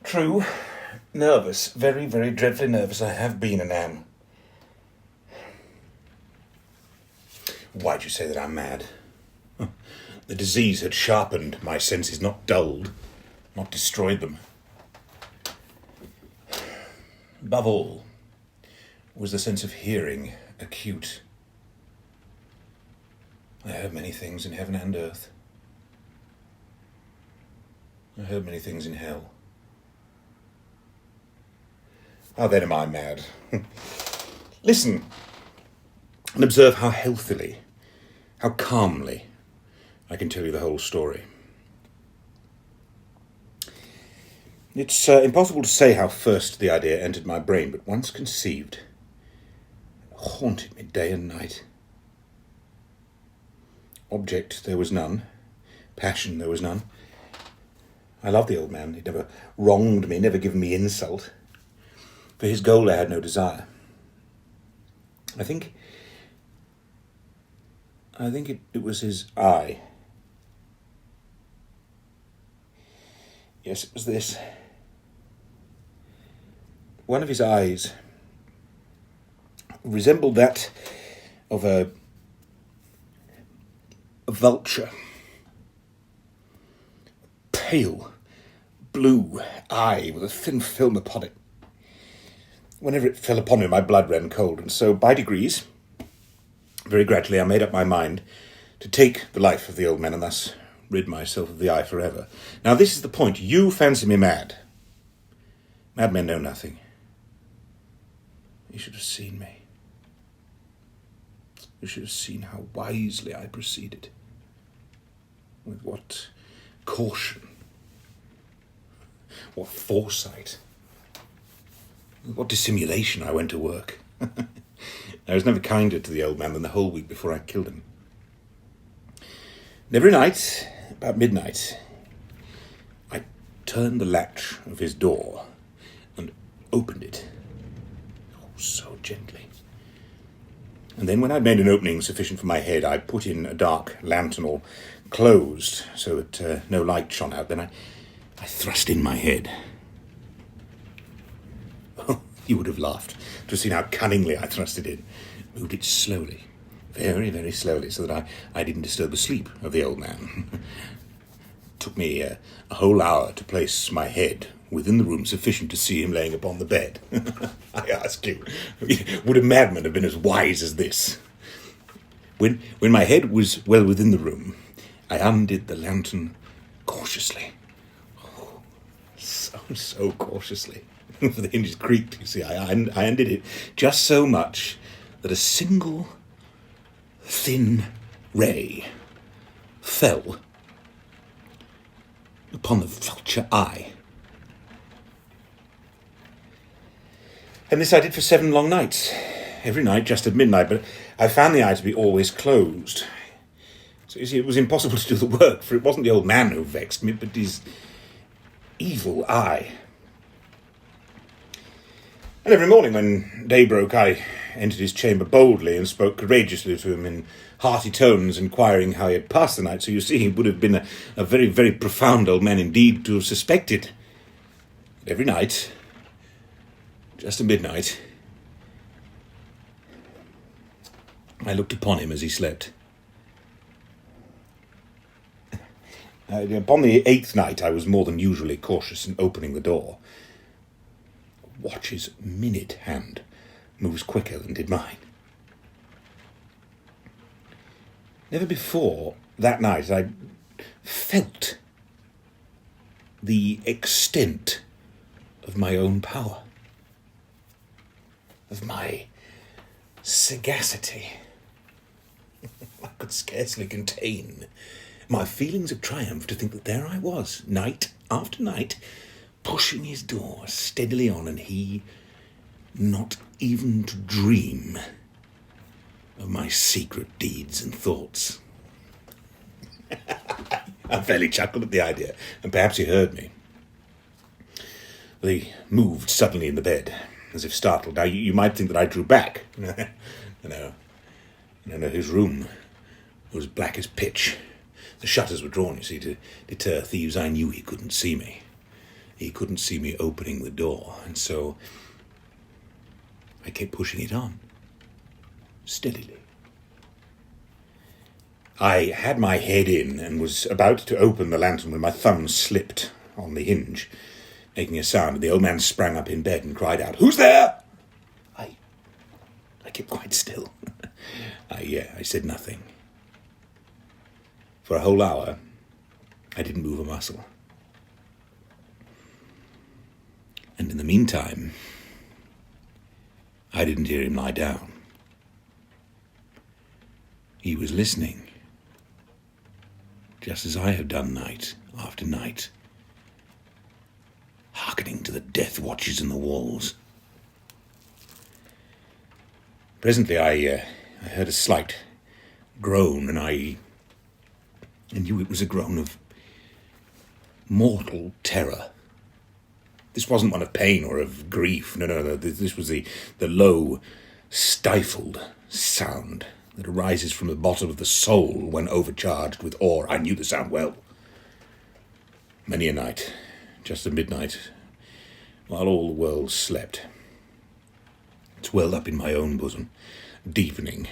True. Nervous. Very, very dreadfully nervous. I have been and am. Why'd you say that I'm mad? The disease had sharpened my senses, not dulled, not destroyed them. Above all was the sense of hearing acute. I heard many things in heaven and earth. I heard many things in hell. How then am I mad? Listen and observe how healthily, how calmly I can tell you the whole story. It's impossible to say how first the idea entered my brain, but once conceived, it haunted me day and night. Object there was none, passion there was none. I loved the old man. He'd never wronged me, never given me insult. For his goal I had no desire. I think it was his eye. Yes, it was this. One of his eyes resembled that of a vulture. Pale, blue eye with a thin film upon it. Whenever it fell upon me, my blood ran cold, and so, by degrees, very gradually, I made up my mind to take the life of the old man and thus rid myself of the eye forever. Now, this is the point. You fancy me mad. Madmen know nothing. You should have seen me. You should have seen how wisely I proceeded. With what caution. What foresight. With what dissimulation I went to work. I was never kinder to the old man than the whole week before I killed him. And every night, about midnight, I turned the latch of his door and opened it. Oh, so gently. And then when I'd made an opening sufficient for my head, I put in a dark lantern, all closed, so that no light shone out. Then I thrust in my head. Oh, you would have laughed to have seen how cunningly I thrust it in. Moved it slowly, very, very slowly, so that I didn't disturb the sleep of the old man. It took me a whole hour to place my head within the room sufficient to see him laying upon the bed. I ask you, would a madman have been as wise as this? When my head was well within the room, I undid the lantern cautiously. Oh, so cautiously. For the hinges creaked, you see. I undid it just so much that a single thin ray fell upon the vulture eye. And this I did for 7 long nights. Every night, just at midnight, but I found the eye to be always closed. So you see, it was impossible to do the work, for it wasn't the old man who vexed me, but his evil eye. And every morning when day broke, I entered his chamber boldly and spoke courageously to him in hearty tones, inquiring how he had passed the night. So you see, he would have been a very, very profound old man indeed to have suspected. But every night, just at midnight, I looked upon him as he slept. Upon the 8th night, I was more than usually cautious in opening the door. Watch's minute hand moves quicker than did mine. Never before that night I felt the extent of my own power, of my sagacity. I could scarcely contain my feelings of triumph to think that there I was, night after night, pushing his door steadily on, and he not even to dream of my secret deeds and thoughts. I fairly chuckled at the idea, and perhaps he heard me. He moved suddenly in the bed, as if startled. Now, you might think that I drew back. No, his room was black as pitch. The shutters were drawn, you see, to deter thieves. I knew he couldn't see me. he couldn't see me opening the door, and so I kept pushing it on, steadily. I had my head in and was about to open the lantern when my thumb slipped on the hinge, making a sound, and the old man sprang up in bed and cried out, "Who's there?" I kept quite still. I said nothing. For a whole hour, I didn't move a muscle. And in the meantime, I didn't hear him lie down. He was listening, just as I have done night after night, hearkening to the death watches in the walls. Presently I heard a slight groan, and I knew it was a groan of mortal terror. This wasn't one of pain or of grief. No. This was the low, stifled sound that arises from the bottom of the soul when overcharged with awe. I knew the sound well. Many a night, just at midnight, while all the world slept, it welled up in my own bosom, deepening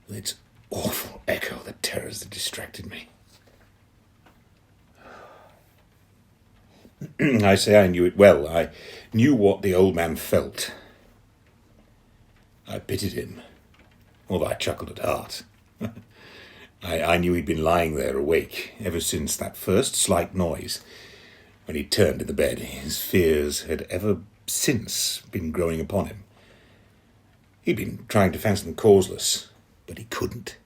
with its awful echo the terrors that distracted me. I say I knew it well. I knew what the old man felt. I pitied him, although I chuckled at heart. I knew he'd been lying there awake ever since that first slight noise when he turned in the bed. His fears had ever since been growing upon him. He'd been trying to fancy them causeless, but he couldn't.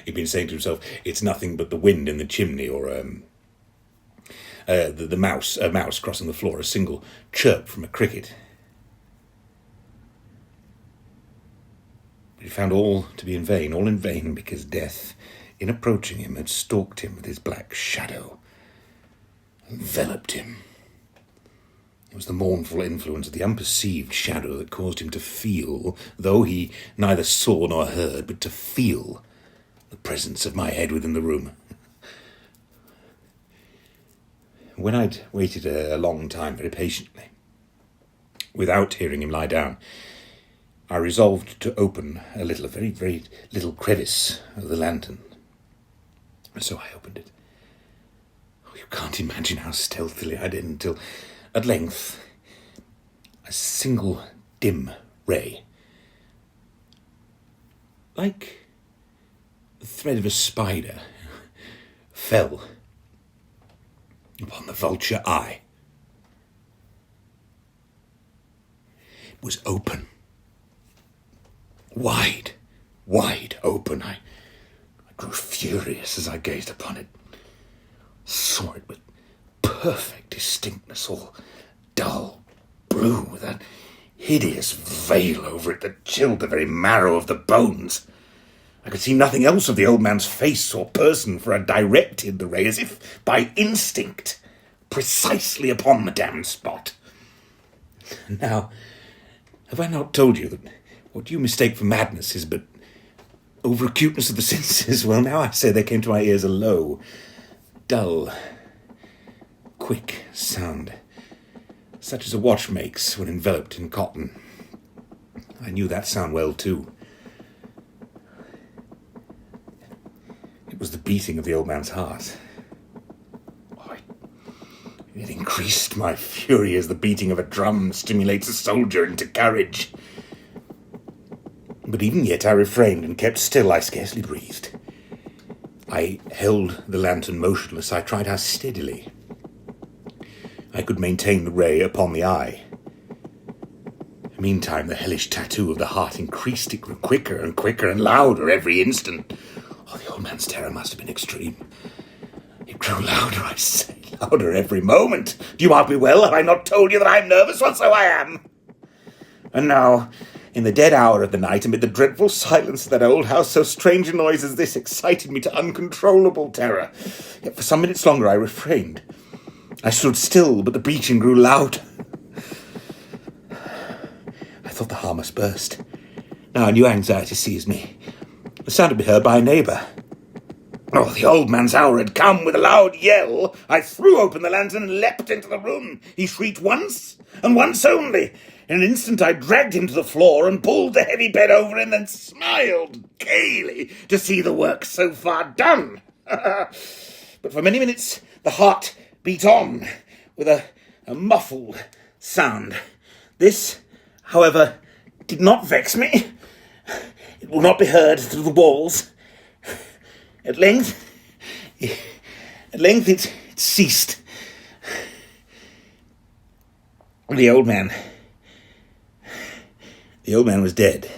He'd been saying to himself, "It's nothing but the wind in the chimney," or a mouse crossing the floor, a single chirp from a cricket. But he found all to be in vain, because death, in approaching him, had stalked him with his black shadow, enveloped him. It was the mournful influence of the unperceived shadow that caused him to feel, though he neither saw nor heard, but to feel the presence of my head within the room. When I'd waited a long time, very patiently, without hearing him lie down, I resolved to open a very, very little crevice of the lantern. So I opened it. Oh, you can't imagine how stealthily I did, until at length a single dim ray, like the thread of a spider, fell upon the vulture eye. It was open. Wide open. I grew furious as I gazed upon it. Saw it with perfect distinctness, all dull blue, with that hideous veil over it that chilled the very marrow of the bones. I could see nothing else of the old man's face or person, for I directed the ray as if by instinct, precisely upon the damned spot. Now, have I not told you that what you mistake for madness is but over-acuteness of the senses? Well, now I say there came to my ears a low, dull, quick sound, such as a watch makes when enveloped in cotton. I knew that sound well, too. It was the beating of the old man's heart. It increased my fury as the beating of a drum stimulates a soldier into courage. But even yet I refrained and kept still. I scarcely breathed. I held the lantern motionless. I tried how steadily I could maintain the ray upon the eye. Meantime, the hellish tattoo of the heart increased. It grew quicker and quicker and louder every instant. Oh, the old man's terror must have been extreme. It grew louder, I say, louder every moment. Do you mark me well? Have I not told you that I am nervous? Well, so I am. And now, in the dead hour of the night, amid the dreadful silence of that old house, so strange a noise as this excited me to uncontrollable terror. Yet for some minutes longer I refrained. I stood still, but the beating grew louder. I thought the heart must burst. Now a new anxiety seized me. The sound had been heard by a neighbour. Oh, the old man's hour had come. With a loud yell, I threw open the lantern and leapt into the room. He shrieked once, and once only. In an instant I dragged him to the floor and pulled the heavy bed over him and smiled gaily to see the work so far done. But for many minutes the heart beat on with a muffled sound. This, however, did not vex me. It will not be heard through the walls. At length it ceased. The old man was dead.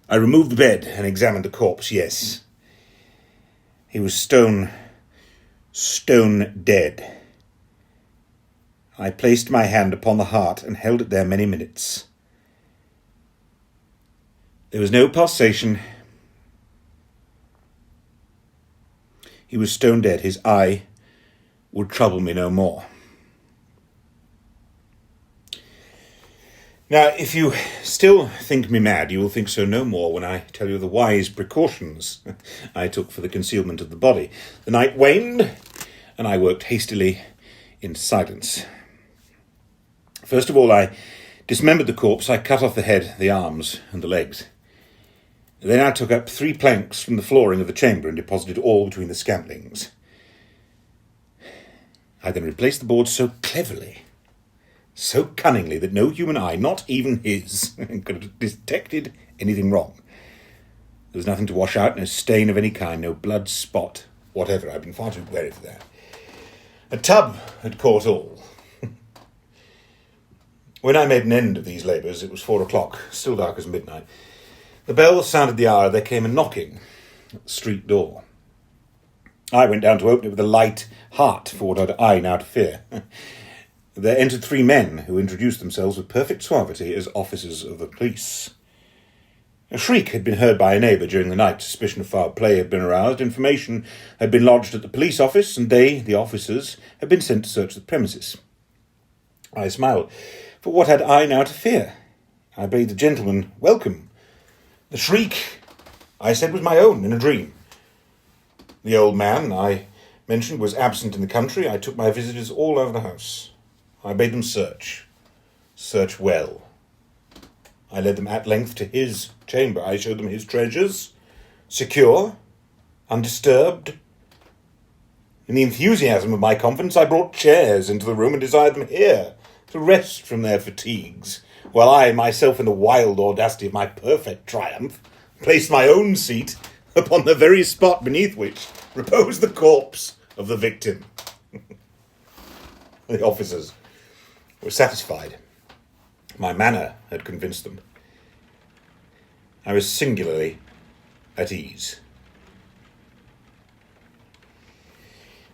I removed the bed and examined the corpse. Yes, he was stone dead. I placed my hand upon the heart and held it there many minutes. There was no pulsation. He was stone dead. His eye would trouble me no more. Now, if you still think me mad, you will think so no more when I tell you the wise precautions I took for the concealment of the body. The night waned, and I worked hastily in silence. First of all, I dismembered the corpse. I cut off the head, the arms, and the legs. Then I took up 3 planks from the flooring of the chamber and deposited all between the scantlings. I then replaced the boards so cleverly, so cunningly, that no human eye, not even his, could have detected anything wrong. There was nothing to wash out, no stain of any kind, no blood spot whatever. I've been far too wary for that. A tub had caught all. When I made an end of these labours, it was 4 o'clock, still dark as midnight. The bell sounded the hour. There came a knocking at the street door. I went down to open it with a light heart, for what had I now to fear? There entered 3 men who introduced themselves with perfect suavity as officers of the police. A shriek had been heard by a neighbour during the night. Suspicion of foul play had been aroused. Information had been lodged at the police office, and they, the officers, had been sent to search the premises. I smiled. For what had I now to fear? I bade the gentleman welcome. The shriek, I said, was my own in a dream. The old man, I mentioned, was absent in the country. I took my visitors all over the house. I bade them search well. I led them at length to his chamber. I showed them his treasures, secure, undisturbed. In the enthusiasm of my confidence, I brought chairs into the room and desired them here to rest from their fatigues, while I, myself, in the wild audacity of my perfect triumph, placed my own seat upon the very spot beneath which reposed the corpse of the victim. The officers were satisfied. My manner had convinced them. I was singularly at ease.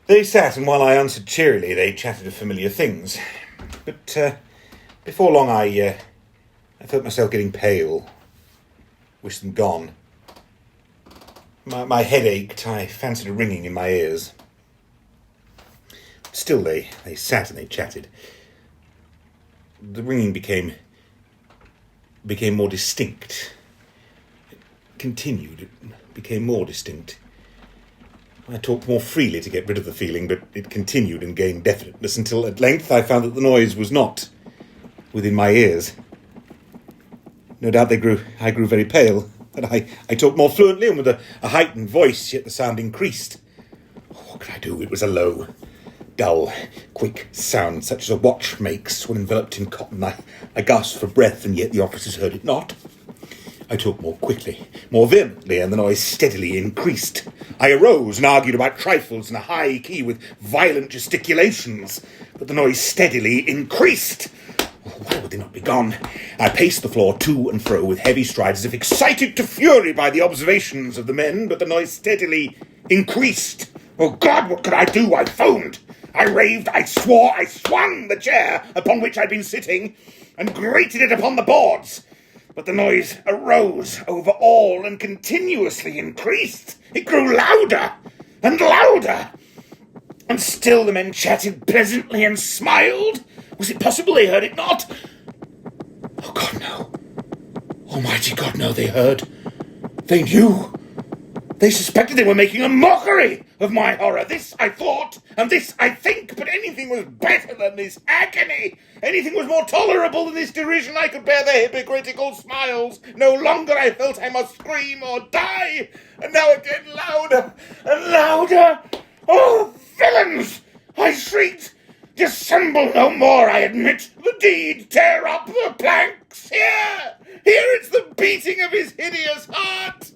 They sat, and while I answered cheerily, they chatted of familiar things. But before long I felt myself getting pale. Wished them gone. My head ached. I fancied a ringing in my ears. Still they sat and they chatted. The ringing became more distinct. It continued. It became more distinct. I talked more freely to get rid of the feeling, but it continued and gained definiteness until at length I found that the noise was not within my ears. No doubt I grew very pale, but I talked more fluently and with a heightened voice, yet the sound increased. What could I do? It was a low, dull, quick sound, such as a watch makes when enveloped in cotton. I gasped for breath, and yet the officers heard it not. I talked more quickly, more vehemently, and the noise steadily increased. I arose and argued about trifles in a high key with violent gesticulations, but the noise steadily increased. Why would they not be gone? I paced the floor to and fro with heavy strides, as if excited to fury by the observations of the men, but the noise steadily increased. Oh, God, what could I do? I foamed. I raved. I swore. I swung the chair upon which I'd been sitting and grated it upon the boards. But the noise arose over all and continuously increased. It grew louder and louder. And still the men chatted pleasantly and smiled. Was it possible they heard it not? Oh, God, no. Almighty God, no, they heard They knew. They suspected they were making a mockery of my horror. This I thought, and this I think, but anything was better than this agony. Anything was more tolerable than this derision. I could bear the hypocritical smiles. No longer I felt I must scream or die. And now it get louder and louder. Oh, villains! I shrieked. Dissemble no more, I admit the deed. Tear up the planks. Here it's the beating of his hideous heart.